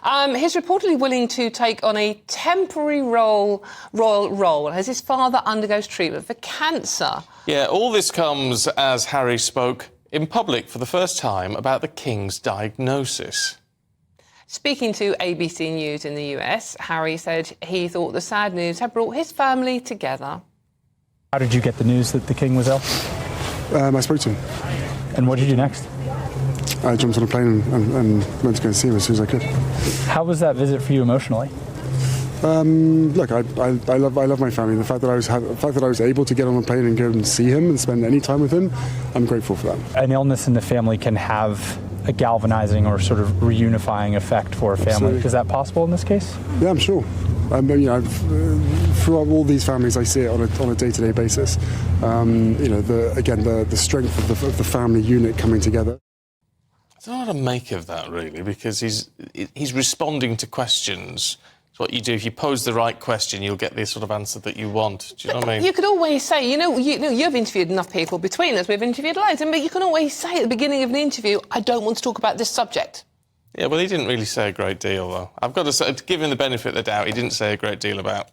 He's reportedly willing to take on a temporary royal role as his father undergoes treatment for cancer. Yeah, all this comes as Harry spoke in public for the first time about the King's diagnosis. Speaking to ABC News in the US, Harry said he thought the sad news had brought his family together. How did you get the news that the King was ill? I spoke to him. And what did you do next? I jumped on a plane and went to go and see him as soon as I could. How was that visit for you emotionally? Look, I love my family. The fact that I was able to get on a plane and go and see him and spend any time with him, I'm grateful for that. An illness in the family can have a galvanizing or sort of reunifying effect for a family. Absolutely. Is that possible in this case? Yeah, I'm sure. Throughout all these families, I see it on a day-to-day basis. The strength of the family unit coming together. I don't know how to make of that, really, because he's responding to questions. It's what you do. If you pose the right question, you'll get the sort of answer that you want. Do you know what I mean? You could always say, you've interviewed enough people between us. We've interviewed loads. But you can always say at the beginning of an interview, I don't want to talk about this subject. Yeah, well, he didn't really say a great deal, though. I've got to say, to give him the benefit of the doubt, he didn't say a great deal about.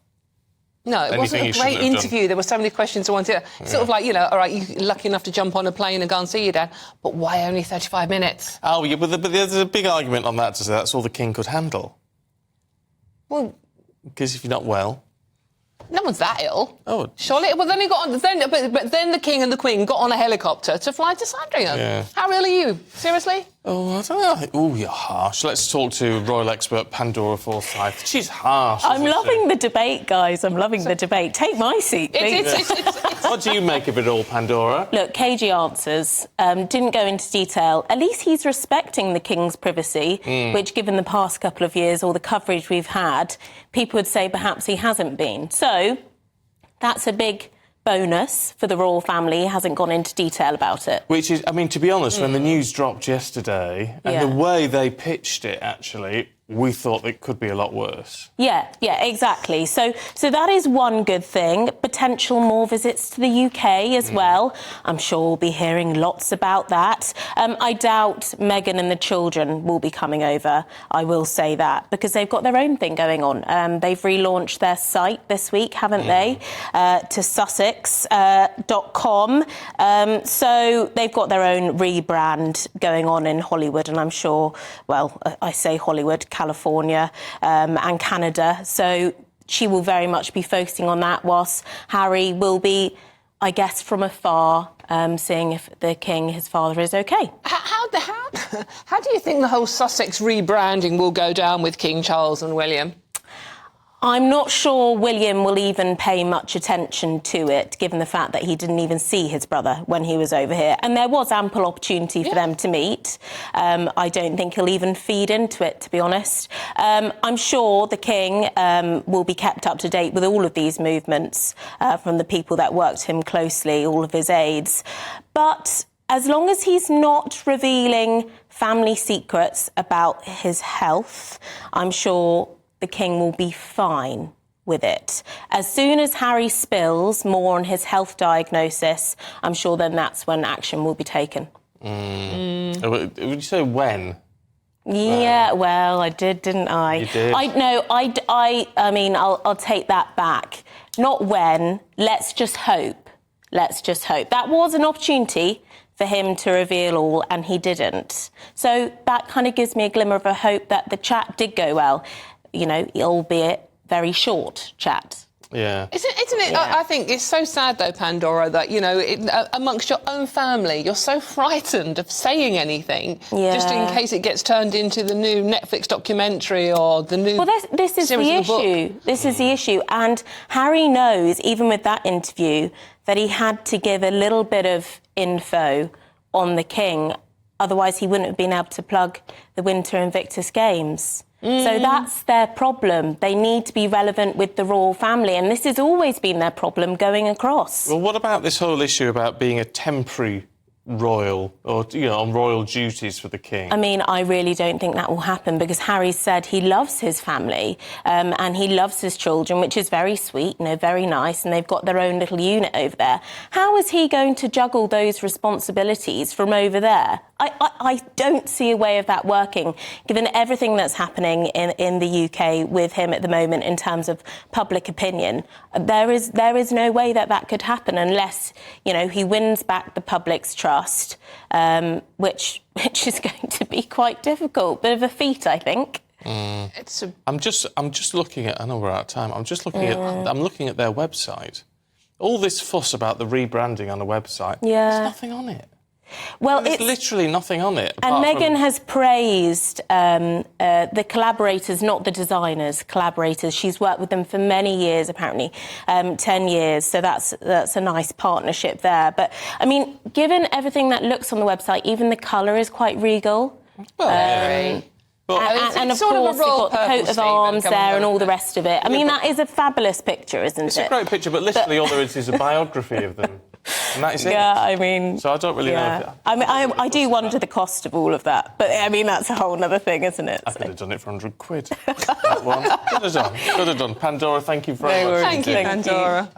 No, it wasn't a great interview. There were so many questions I wanted. Sort of like, all right, you're lucky enough to jump on a plane and go and see your dad, but why only 35 minutes? Oh, yeah, but there's a big argument on that to say that's all the King could handle. Well, because if you're not well... No one's that ill. Oh. Surely? Well, then he got on... But then the King and the Queen got on a helicopter to fly to Sandringham. Yeah. How ill are you? Seriously? Oh, I don't know. Oh, you're harsh. Let's talk to royal expert Pandora Forsyth. She's harsh. I'm loving the debate, guys. I'm loving the debate. Take my seat, please. What do you make of it all, Pandora? Look, cagey answers. Didn't go into detail. At least he's respecting the King's privacy, which, given the past couple of years, all the coverage we've had, people would say perhaps he hasn't been. So that's a big bonus for the royal family. He hasn't gone into detail about it. Which is, I mean, to be honest, when the news dropped yesterday, and the way they pitched it, actually, we thought it could be a lot worse. Yeah, exactly. So that is one good thing. Potential more visits to the UK as well. I'm sure we'll be hearing lots about that. I doubt Meghan and the children will be coming over, I will say that, because they've got their own thing going on. They've relaunched their site this week, haven't they, to sussex.com. So they've got their own rebrand going on in Hollywood, and I'm sure, well, I say Hollywood, California and Canada. So she will very much be focusing on that, whilst Harry will be, I guess, from afar, seeing if the King, his father, is OK. How do you think the whole Sussex rebranding will go down with King Charles and William? I'm not sure William will even pay much attention to it, given the fact that he didn't even see his brother when he was over here. And there was ample opportunity for them to meet. I don't think he'll even feed into it, to be honest. I'm sure the King will be kept up to date with all of these movements from the people that worked him closely, all of his aides. But as long as he's not revealing family secrets about his health, I'm sure the King will be fine with it. As soon as Harry spills more on his health diagnosis, I'm sure then that's when action will be taken. Would you say when? Yeah, well, I did, didn't I? You did. I mean, I'll take that back. Not when. Let's just hope. Let's just hope. That was an opportunity for him to reveal all, and he didn't. So that kind of gives me a glimmer of a hope that the chat did go well. Albeit very short chat. Yeah. Isn't it? Yeah. I think it's so sad, though, Pandora, that, amongst your own family, you're so frightened of saying anything, just in case it gets turned into the new Netflix documentary or the new... Well, this is the issue. This is the issue. And Harry knows, even with that interview, that he had to give a little bit of info on the King. Otherwise, he wouldn't have been able to plug the Winter Invictus Games. So that's their problem. They need to be relevant with the royal family, and this has always been their problem going across. Well, what about this whole issue about being a temporary royal or, on royal duties for the king? I mean, I really don't think that will happen because Harry said he loves his family and he loves his children, which is very sweet, very nice, and they've got their own little unit over there. How is he going to juggle those responsibilities from over there? I don't see a way of that working, given everything that's happening in the UK with him at the moment in terms of public opinion. There is no way that could happen unless, he wins back the public's trust, which is going to be quite difficult. Bit of a feat, I think. I'm just looking at. I know we're out of time. I'm looking at their website. All this fuss about the rebranding on the website. Yeah. There's nothing on it. Well, there's literally nothing on it. And Meghan has praised the collaborators, not the designers, collaborators. She's worked with them for many years, apparently, 10 years. So that's a nice partnership there. But, I mean, given everything that looks on the website, even the colour is quite regal. Well, yeah. And of course, you've got the coat of arms there and all the rest of it. I mean, that is a fabulous picture, isn't it? It's a great picture, but literally all there is a biography of them. And that is it. Yeah, I mean... So I don't really know... I do wonder the cost of all of that. But, I mean, that's a whole other thing, isn't it? I could have done it for £100. That one. Could have done. Pandora, thank you very much. Thank you, Pandora.